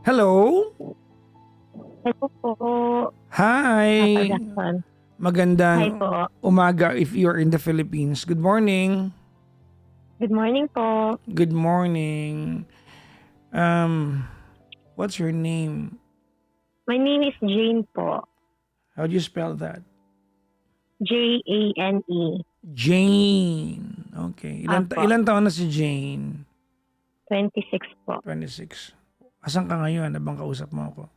Hello? Hello po, Papa Hi. Jackson. Hi Magandang po. umaga if you're in the Philippines. Good morning. Good morning po. Good morning. Um, what's your name? My name is Jane po. How do you spell that? Jane. Jane. Okay. Apo, Ilan taon na si Jane? 26 po. 26. Asan ka ngayon? Abang kausap mo ako.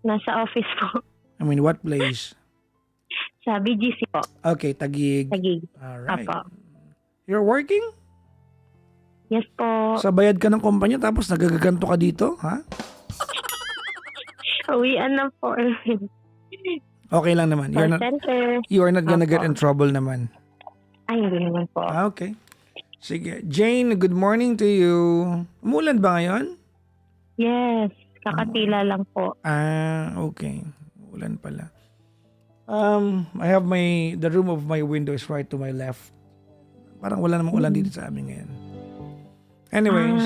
Nasa office po. I mean, what place? Sa BGC po. Okay, Taguig. Tagig. Alright. Apo. You're working? Yes po. Sa bayad ka ng kumpanya tapos nagagaganto ka dito? Ha? Uwian na po. Okay lang naman. Call center. You are not gonna get Apo. in trouble naman. Ay, hindi naman po. Okay. Sige. Jane, good morning to you. Umulan ba ngayon? Yes. Kakatila lang po. Okay. Ulan pala. I have the room of my window is right to my left. Parang wala namang ulan dito sa amin ngayon. Anyways,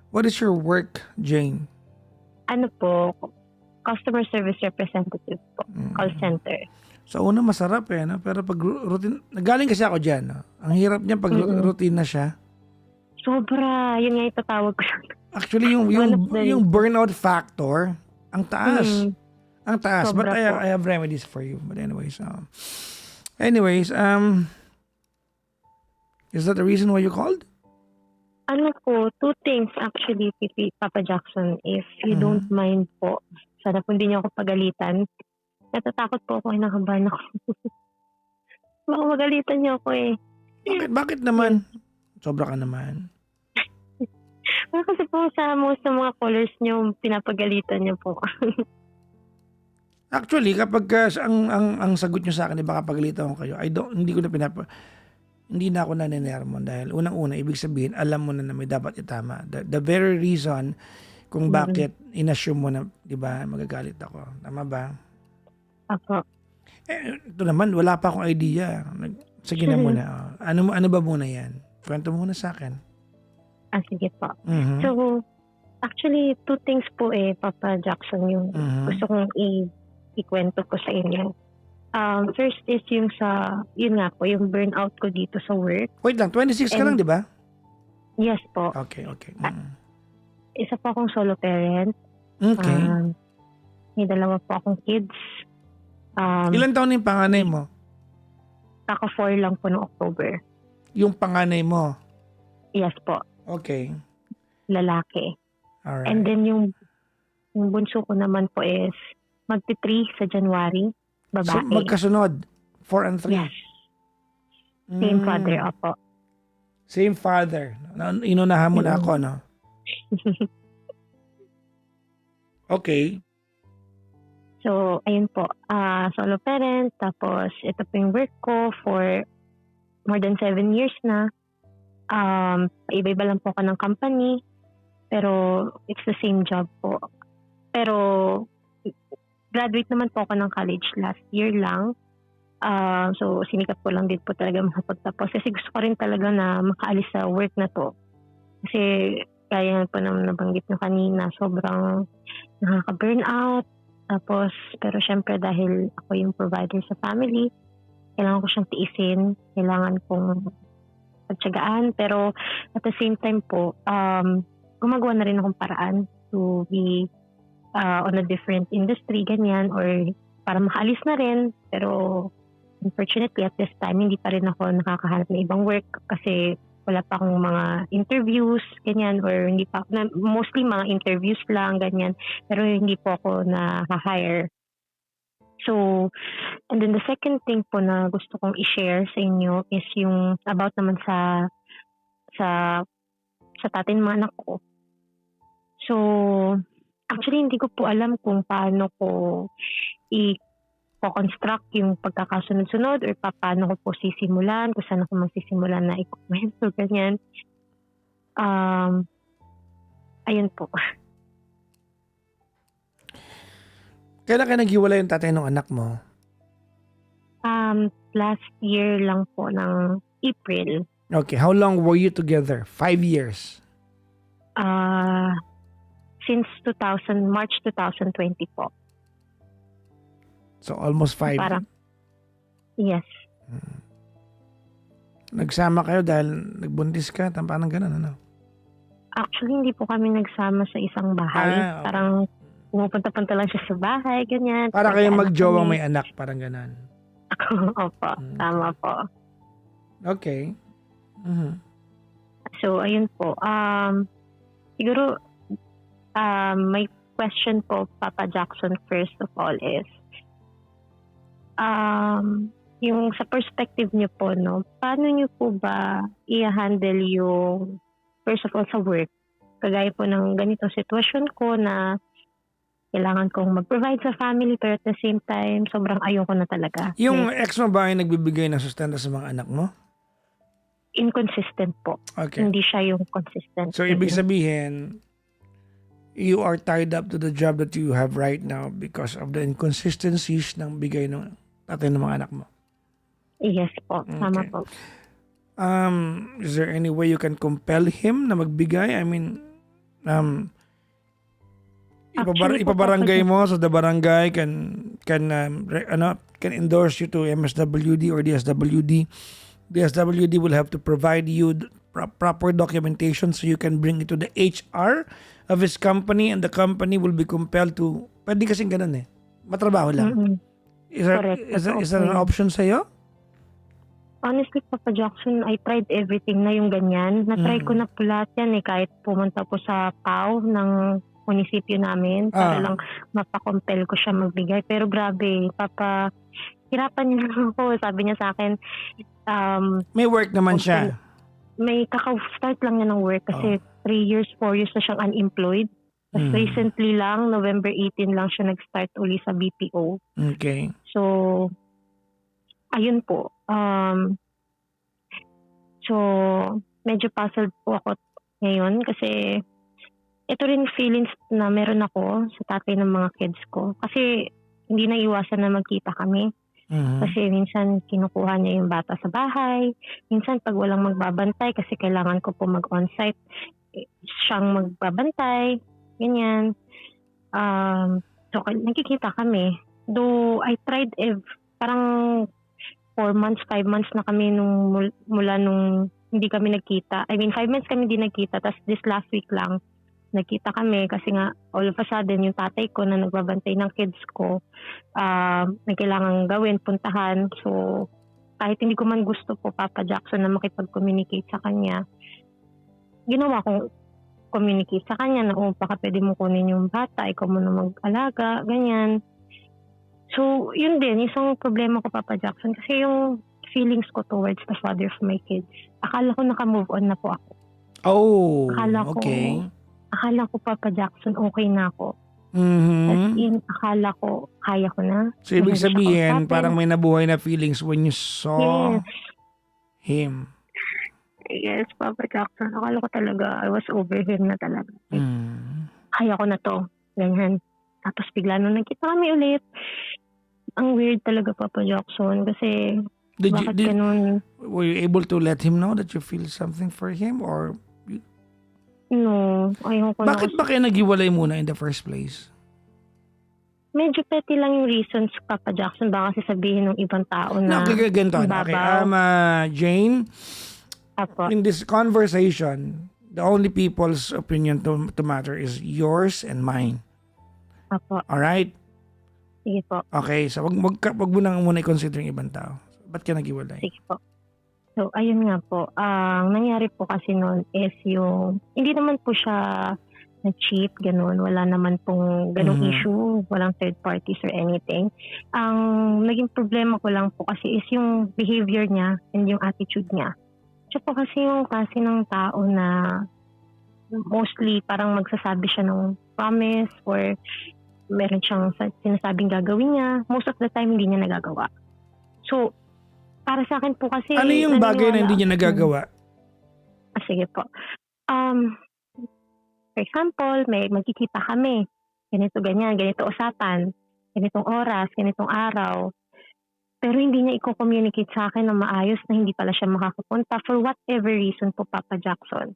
what is your work, Jane? Ano po? Customer service representative po. Call center. Sa una masarap no? Pero pag routine, nagaling kasi ako dyan. No? Ang hirap niya pag routine na siya. Sobra. Yun nga itatawag ko. Actually, yung burnout factor, ang taas. Ang taas. But Sobra po. I have remedies for you. But anyways, is that the reason why you called? Ano po, two things actually, Papa Jackson, if you don't mind po. Sana po hindi niyo ako pagalitan. Natatakot po ako, kinakabahan ako. Baka magalitan niyo ako eh. Bakit naman? Sobra ka naman. Kasi po sa most ng mga callers niyo, pinapagalitan niyo po. Actually, kapag ang sagot niyo sa akin, baka pagalitan ko kayo, hindi na ako naninermon dahil unang-una, ibig sabihin, alam mo na may dapat itama. The very reason kung bakit inassume mo na, di ba, magagalit ako. Tama ba? Apo. Ito naman, wala pa akong idea. Sige na muna. Ano ba muna yan? Kwento mo muna sa akin. Sige po. So, actually, two things po Papa Jackson, yung gusto kong ikwento ko sa inyo. First is yung yun nga po, yung burnout ko dito sa work. Wait lang, 26 ka lang, di ba? Yes po. Okay. Isa po akong solo parent. Okay. May dalawa po akong kids. Ilan taon na yung panganay mo? Kaka-4 lang po noong October. Yung panganay mo? Yes po. Okay. Lalaki. Alright. And then yung bunso ko naman po is magti-3 sa January. Babae. So, magkasunod? 4 and 3? Yes. Same father, opo. Same father. Inunahan mo na ako, no? Okay. So, ayun po. Solo parent. Tapos, ito po yung work ko for more than 7 years na. Iba-iba lang po ako ng company. Pero, it's the same job po. Pero, graduate naman po ako ng college last year lang. So, sinikap ko lang din po talaga makapagtapos. Kasi gusto ko rin talaga na makaalis sa work na to. Kasi, kaya po naman nabanggit nyo kanina, sobrang nakaka-burnout. Tapos, pero syempre dahil ako yung provider sa family, kailangan ko siyang tiisin, kailangan kong pagtsagaan. Pero at the same time po, gumagawa na rin akong paraan to be on a different industry, ganyan, or para makaalis na rin. Pero unfortunately at this time, hindi pa rin ako nakakahanap ng ibang work kasi wala pa akong mga interviews, ganyan, or hindi pa, mostly mga interviews lang, ganyan, pero hindi po ako na-hire. So, and then the second thing po na gusto kong i-share sa inyo is yung about naman sa tatay ng mga anak ko. So, actually, hindi ko po alam kung paano ko construct yung pagkakasunod-sunod or paano ko po sisimulan, kung saan ako magsisimulan na i-kwento, ganyan. Ayun po. Kailan ka naghiwalay yung tatay ng anak mo? Last year lang po ng April. Okay, how long were you together? 5 years? since March 2020 po. So almost 5. Parang, yes. Nagsama kayo dahil nagbuntis ka? Parang ganun, ano? Actually, hindi po kami nagsama sa isang bahay. Okay. Parang pumupunta-punta lang siya sa bahay, ganyan. Para kayong Nagkaanak magjowang kami. may anak, parang ganun. Opo, tama po. Okay. Mhm. So, ayun po. Siguro, may question po, Papa Jackson, first of all is, yung sa perspective niyo po, no, paano niyo po ba i-handle yung, first of all, sa work? Kagaya po ng ganitong sitwasyon ko na kailangan kong mag-provide sa family pero at the same time, sobrang ayoko na talaga. Yung ex mo ba ay nagbibigay ng sustento sa mga anak mo? Inconsistent po. Okay. Hindi siya yung consistent. So, ibig sabihin, you are tied up to the job that you have right now because of the inconsistencies ng bigay ng tatay ng mga anak mo. Yes po. Tama Okay. po. Is there any way you can compel him na magbigay? I mean, Actually, ipabarangay mo so the barangay can endorse you to MSWD or DSWD. DSWD will have to provide you proper documentation so you can bring it to the HR of his company and the company will be compelled to, pwede kasing ganun eh. Matrabaho lang. Mm-mm. Is there, Correct. is there an option sa'yo? Honestly, Papa Jackson, I tried everything na yung ganyan. Na-try ko na po lahat yan eh. Kahit pumunta po sa PAW ng munisipyo namin para lang mapakompel ko siya magbigay. Pero grabe, Papa, hirapan niya lang ako. Sabi niya sa akin, May work naman siya. may kaka-start lang niya ng work kasi 3 years, 4 years na siyang unemployed. Tapos recently lang, November 18 lang siya nag-start uli sa BPO. Okay. So, ayun po. So, medyo puzzled po ako ngayon kasi ito rin feelings na meron ako sa tatay ng mga kids ko. Kasi hindi na iwasan na magkita kami. Kasi minsan kinukuha niya yung bata sa bahay. Minsan pag walang magbabantay kasi kailangan ko po mag-onsite, siyang magbabantay. Ganyan. So, nagkikita kami. Though I tried parang 4 months, 5 months na kami mula nung hindi kami nagkita. I mean, 5 months kami di nagkita. Tapos this last week lang, nagkita kami kasi nga all of a sudden yung tatay ko na nagbabantay ng kids ko may kailangan gawin, puntahan. So kahit hindi ko man gusto po, Papa Jackson, na makipag-communicate sa kanya, ginawa kong communicate sa kanya na baka pwede mo kunin yung bata, ikaw mo na mag-alaga, ganyan. So yun din, isang problema ko, Papa Jackson, kasi yung feelings ko towards the father of my kids, akala ko naka-move on na po ako. Akala ko, Papa Jackson, okay na ako. As in, akala ko, kaya ko na. So, ibig sabihin, parang may nabuhay na feelings when you saw him. Yes, Papa Jackson. Akala ko talaga, I was over him na talaga. Kaya ko na to. Ganyan. Tapos bigla nung nagkita kami ulit. Ang weird talaga, Papa Jackson. Kasi, ganun? Were you able to let him know that you feel something for him? Or no, ayoko na. bakit ba kayo naghiwalay muna in the first place? Medyo petty lang yung reasons, Papa Jackson. Baka kasi sabihin ng ibang tao na ganito. Okay, Jane, Apo. in this conversation, the only people's opinion to matter is yours and mine. Apo. Alright? Sige po. Okay, so wag mo nang muna i-consider yung ibang tao. Ba't ka naghiwalay? Sige po. So, ayun nga po. Ang nangyari po kasi noon is yung, hindi naman po siya na-cheap, ganun. Wala naman pong ganung issue. Walang third parties or anything. Ang naging problema ko lang po kasi is yung behavior niya and yung attitude niya. Siya po kasi yung klase ng tao na mostly parang magsasabi siya ng promise or meron siyang sinasabing gagawin niya. Most of the time, hindi niya nagagawa. So, para sa akin po kasi... Ano yung bagay na hindi niya nagagawa? Sige po. For example, may magkikita kami. Ganito, ganyan, ganito usapan. Ganitong oras, ganitong araw. pero hindi niya i-communicate sa akin na maayos na hindi pala siya makakapunta for whatever reason po, Papa Jackson.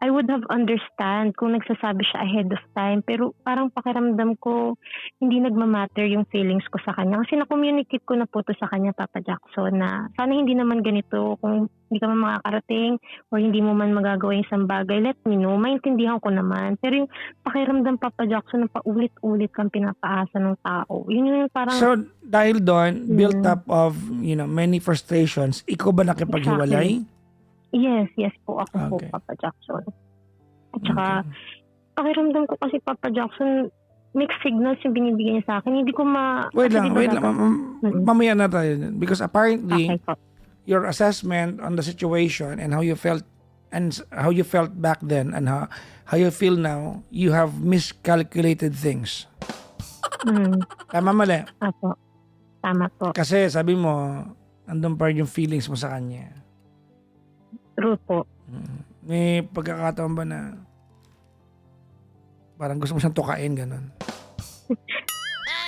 I would have understand kung nagsasabi siya ahead of time, pero parang pakiramdam ko hindi nagmamatter yung feelings ko sa kanya. Kasi na-communicate ko na po to sa kanya, Papa Jackson, na sana hindi naman ganito, kung hindi ka man makakarating or hindi mo man magagawa yung isang bagay, let me know. Maintindihan ko naman. Pero yung pakiramdam, Papa Jackson, na paulit-ulit kang pinapaasa ng tao. Yun yung parang... So, dahil doon, built up of, many frustrations, ikaw ba nakipaghiwalay? Yes po. Ako Okay. po, Papa Jackson. At saka, pakiramdam ko kasi, Papa Jackson, mixed signals yung binibigay niya sa akin. Hindi ko Wait kasi lang. di ba dapat- Mamaya na tayo. Because apparently, Okay po. your assessment on the situation and how you felt back then and how you feel now, you have miscalculated things. Tama, mali? Apo. Tama po. Kasi sabi mo, andun pa rin yung feelings mo sa kanya. True po. May pagkakataon ba na parang gusto mo siyang tukain, ganun?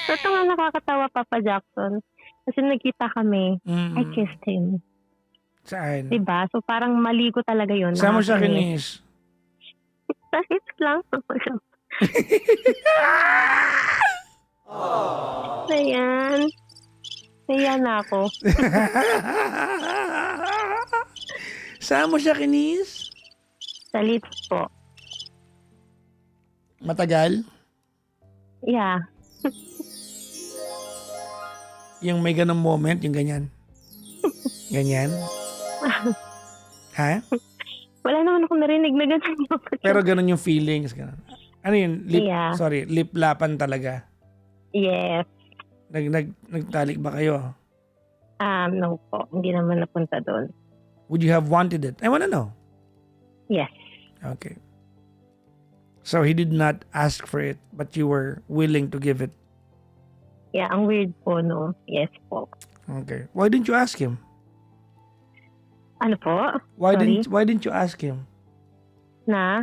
So, ito nga nakakatawa, Papa Jackson. Kasi nakita kami, I kissed him. Saan? Diba? So, parang mali ko talaga yun. Saan mo siya Nakakainis. kinis? Kahit lang. Ayan. Ayan na ako. Saan mo siya kinis? Sa lips po. Matagal? Yeah. Yung may ganong moment, yung ganyan. Ganyan? Ha? Wala naman akong narinig na ganun. Pero ganun yung feelings. Ganun. Ano yun? Yeah. Liplapan talaga. Yes. Nagtalik ba kayo? No po. Hindi naman napunta doon. Would you have wanted it? I wanna know. Yes. Okay. So he did not ask for it, but you were willing to give it. Yeah, ang weird po, no? Yes po. Okay. Why didn't you ask him? Ano po? Why Sorry? didn't you ask him? Na?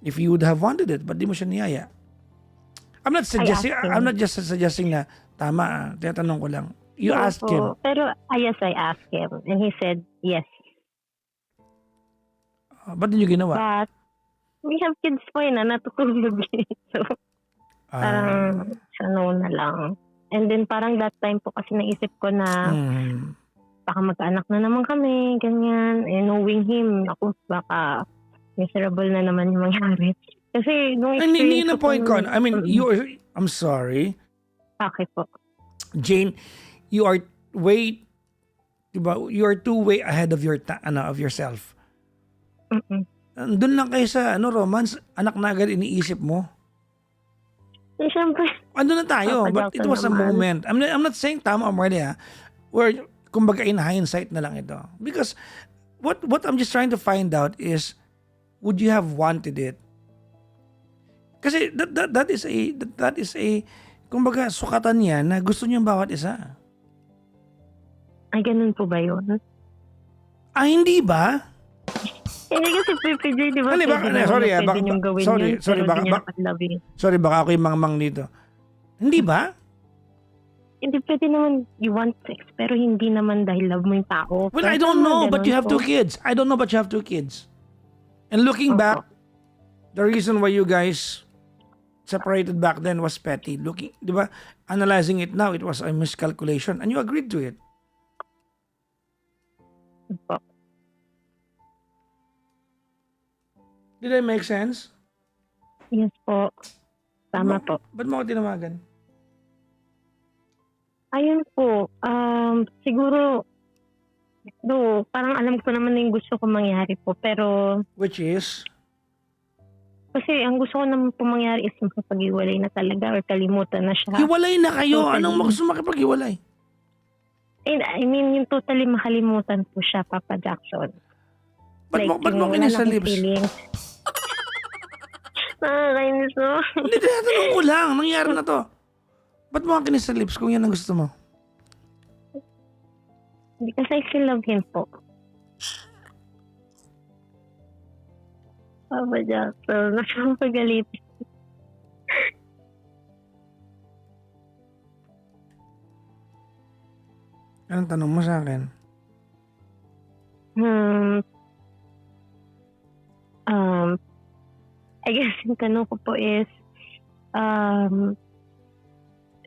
If you would have wanted it, but di mo siya niyaya. I'm not suggesting, asked him. I'm not just suggesting na tama, tinatanong ko lang. You No asked po. him. Pero, yes, I asked him. And he said, yes. Ba't niyo ginawa? But, we have kids po yun na natutulog eh. So, parang sa no na lang. And then parang that time po kasi naisip ko na baka magkaanak na naman kami, ganyan. And knowing him, ako baka miserable na naman yung mangyari. Kasi nung Hindi experience na point ko. I mean, I'm sorry. Okay po. Jane, you are you are too way ahead of of yourself. Doon lang kayo sa romance, anak na agad iniisip mo. Eh, syempre. Ando na tayo, Papa but it Jackson was a naman. moment. I'm not saying tama o mali where kumbaga in hindsight na lang ito. Because what I'm just trying to find out is, would you have wanted it? Kasi that is a kumbaga sukatan niya na gusto niyo bawat isa. Ay, ganun po ba yun? Hindi ba? Hindi kasi PPJ, di ba? Hindi, Pwede naman sorry, na pwede niyong gawin sorry, yun, pero baka- di niya baka- dapat love. Sorry, baka ako yung mangmang dito. Hindi ba? Hindi pwede naman you want sex, pero hindi naman dahil love mo yung tao. Well, Pero I don't tama, know, but ganun you have po. 2 kids. I don't know, but you have 2 kids. And looking Opo. back, the reason why you guys separated back then was petty. Di ba? Analyzing it now, it was a miscalculation. And you agreed to it. Opo. Did I make sense? Yes po. Tama po. Ba't mo ako tinawagan? Ayun po. Siguro, parang alam ko naman na yung gusto ko mangyari po. Pero, Which is? kasi ang gusto ko naman po mangyari is makapag-iwalay na talaga or kalimutan na siya. Hiwalay na kayo. Totally. Anong gusto makipag-hiwalay? I mean, yung totally makalimutan po siya, Papa Jackson. Ba't mo yung kinis sa wala na lips? feelings. Nakakainis no? Hindi, tinatanong ko lang. Nangyari na to. Ba't mo kinis sa lips kung yan ang gusto mo? Because I still love him po. Papa Jackson, nakakagalit. Anong tanong mo sa akin? Hmm, um, I guess yung tanong ko po is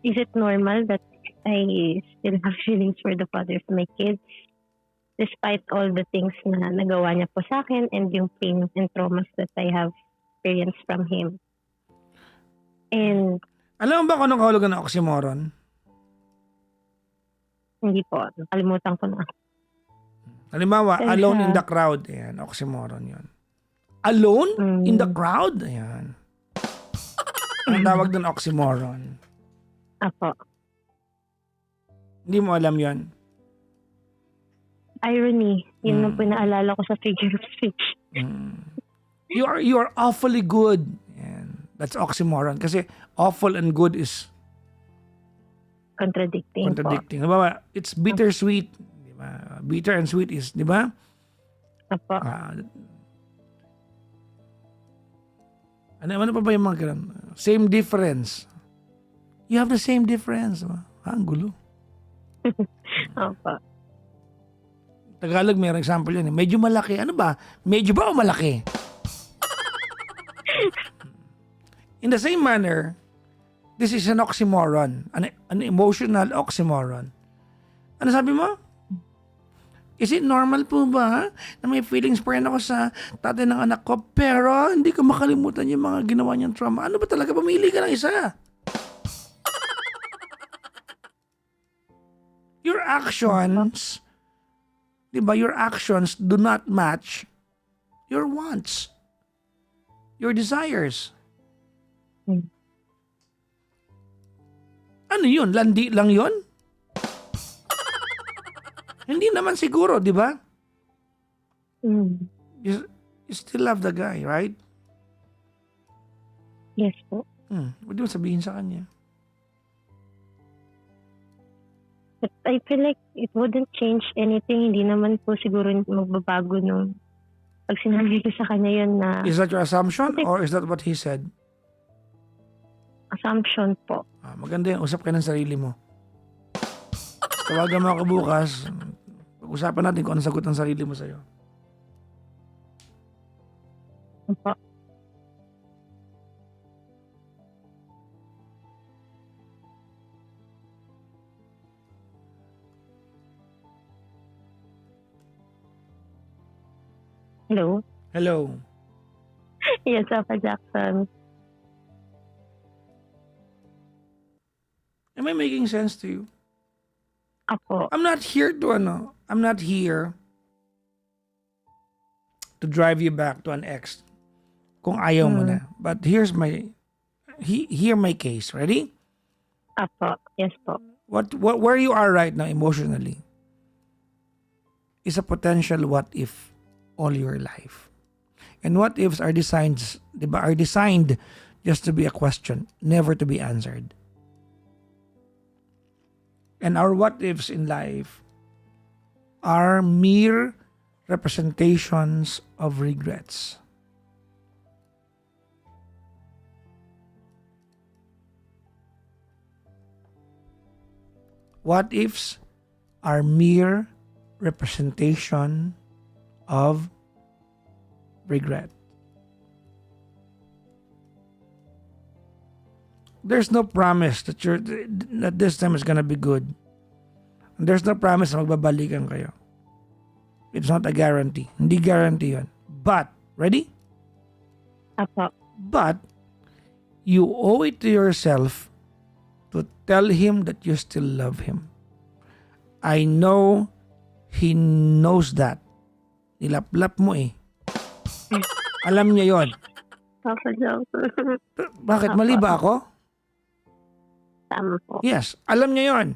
it normal that I still have feelings for the father of my kids despite all the things na nagawa niya po sa akin and yung pain and traumas that I have experienced from him? And Alam mo ba kung anong kahulugan ng oxymoron? hindi po, nakalimutan ko na. Halimbawa, Dahil alone sa- in the crowd. Ayan, oxymoron yun. Alone in the crowd? Ayan. Ang tawag doon oxymoron. Apo. Hindi mo alam yon. Irony. Yun ang pinaalala ko sa figure of speech. You are awfully good. Ayan. That's oxymoron. Kasi awful and good is Contradicting po. Halimbawa, it's bittersweet. Di ba? Bitter and sweet is, di ba? Apo. Ano pa ba yung mga ganun? Same difference. You have the same difference. Ang gulo. Opo. Tagalog, may example yan. Medyo malaki. Ano ba? Medyo ba o malaki? In the same manner, this is an oxymoron. An emotional oxymoron. Ano sabi mo? Is it normal po ba na may feelings pa rin ako sa tatay ng anak ko pero hindi ko makalimutan yung mga ginawa niyang trauma? Ano ba talaga? Pumili ka ng isa. Your actions, di ba, your actions do not match your wants, your desires. Ano yun? Landi lang yun? Hindi naman siguro, di ba? You still love the guy, right? Yes po. Huwag mo sabihin sa kanya. But I feel like it wouldn't change anything. Hindi naman po siguro magbabago nung pag sinabi ko sa kanya yun na Is that your assumption or is that what he said? assumption po. Maganda yan. Usap ka ng sarili mo. Tawagan mo ako bukas. Pag-usapan natin kung anong sagot ng sarili mo sa'yo. Opo. Hello? Hello. Yes, Papa Jackson. Am I making sense to you? Apo. I'm not here to drive you back to an ex kung ayaw mo na. But hear my case. Ready? Apo. Yes po. Where you are right now emotionally is a potential what if all your life. And what ifs are designed, diba, are designed just to be a question, never to be answered. And our what ifs in life are mere representations of regrets. What ifs are mere representation of regret. There's no promise that this time is gonna be good. And there's no promise na magbabalikan kayo. It's not a guarantee. Hindi guarantee yun. But, ready? Apo. But, you owe it to yourself to tell him that you still love him. I know he knows that. Nilaplap mo eh. Alam niya yon. Papa Jackson. Bakit? Mali ba ako? Tama po. Yes, alam niya yon.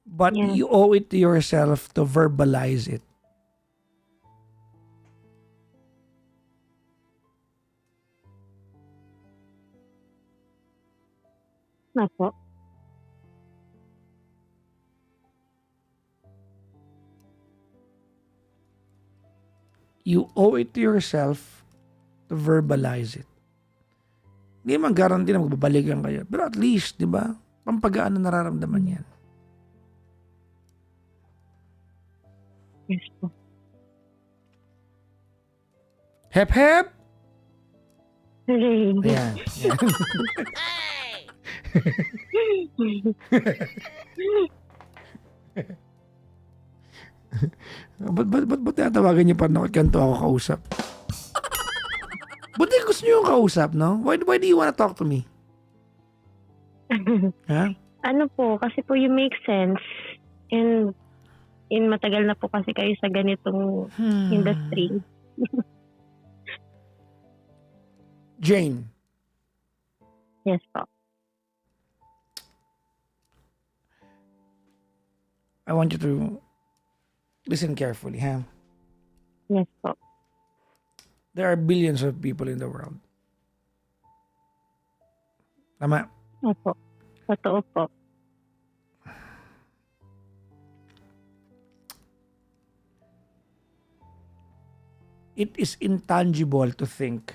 But Yes. you owe it to yourself to verbalize it. Apo. You owe it to yourself to verbalize it. Hindi man guarantee na magbabalikan kayo. Pero at least, di ba? Pampagaan na nararamdaman yan. Yes po. Hep hep! Hooray. Ayan. Ayan. Ba't tinatawagan niyo pa na kanto ako kausap? Ba't gusto niyo yung kausap, no? Why do you wanna talk to me? Ha? Ano po, kasi po you make sense. And matagal na po kasi kayo sa ganitong industry. Jane, Yes po. I want you to listen carefully, ha? Yes po. There are billions of people in the world. Tama? Opo. Totoo po. It is intangible to think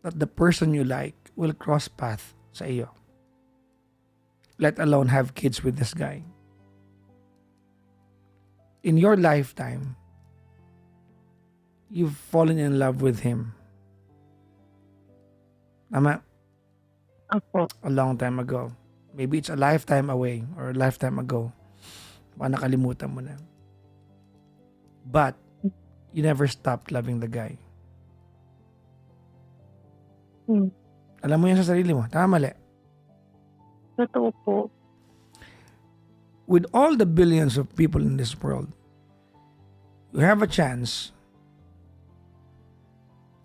that the person you like will cross path sa iyo. Let alone have kids with this guy. In your lifetime, you've fallen in love with him. Tama? Opo. A long time ago. Maybe it's a lifetime away or a lifetime ago. Baka nakalimutan mo na. But, you never stopped loving the guy. Alam mo yan sa sarili mo. Tama, mali. Totoo po. With all the billions of people in this world, you have a chance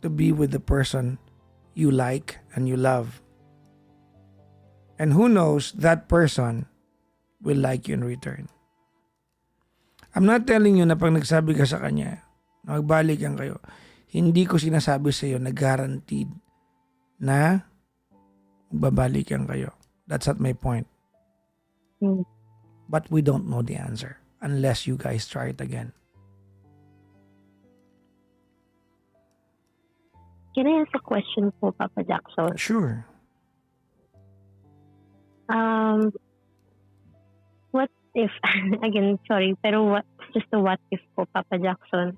to be with the person you like and you love. And who knows, that person will like you in return. I'm not telling you na pag nagsabi ka sa kanya, na magbalikan kayo, hindi ko sinasabi sa iyo na guaranteed na magbabalikan kayo. That's not my point. But we don't know the answer unless you guys try it again. Can I ask a question po, Papa Jackson? Sure. What if, again, sorry, pero just a what if po, Papa Jackson?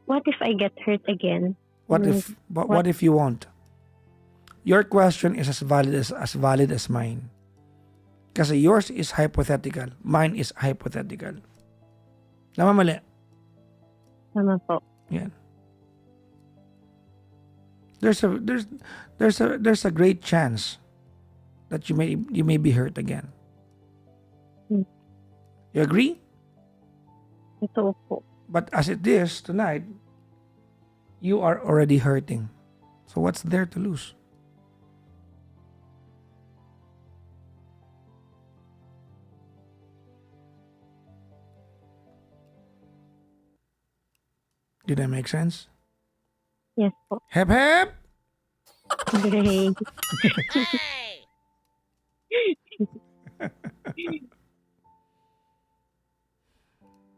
What if I get hurt again? What if you won't? Your question is as valid as mine. Kasi yours is hypothetical, mine is hypothetical. Tama, mali? Tama po. Yan. There's a great chance that you may be hurt again. You agree? Ito po. But as it is tonight, you are already hurting. So what's there to lose? Did that make sense? Yes po. Hep hep! Great.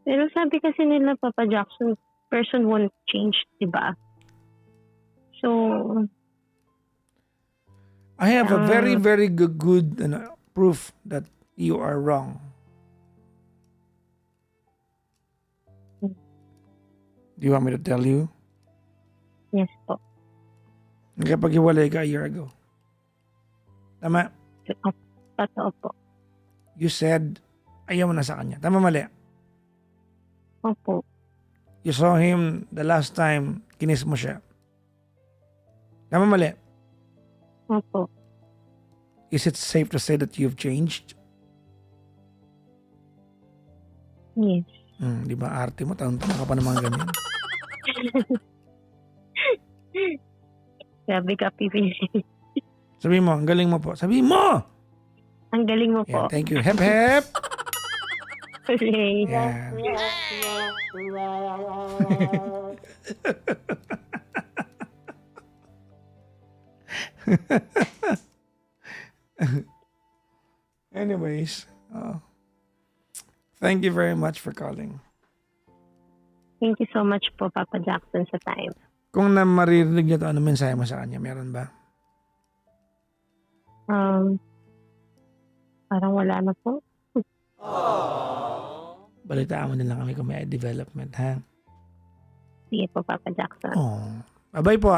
Pero sabi kasi nila, Papa Jackson, person won't change, di ba? So, I have a very, very good proof that you are wrong. Do you want me to tell you? yes po. Nagkapag-hiwalay ka a year ago. Tama? Totoo po. You said, ayaw mo na sa kanya. Tama, mali? Opo. You saw him the last time, kinis mo siya. Tama, mali? Opo. Is it safe to say that you've changed? Yes. Di ba, arte mo, tanong-tanong ka pa naman ganyan. Grabe ka, PPC. Sabi mo, ang galing mo po. Sabi mo! Ang galing mo Yeah, po. thank you. Hep, hep! Hooray. Yan. Anyways, thank you very much for calling. Thank you so much po, Papa Jackson, sa time. Kung maririnig niyo to, ano mensahe mo sa kanya? Meron ba? Parang wala na po. Balitaan mo na lang kami kung may development, ha? Sige po, Papa Jackson. Oh. Bye-bye po.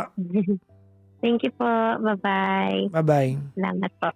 Thank you po. Bye-bye. Bye-bye. Salamat po.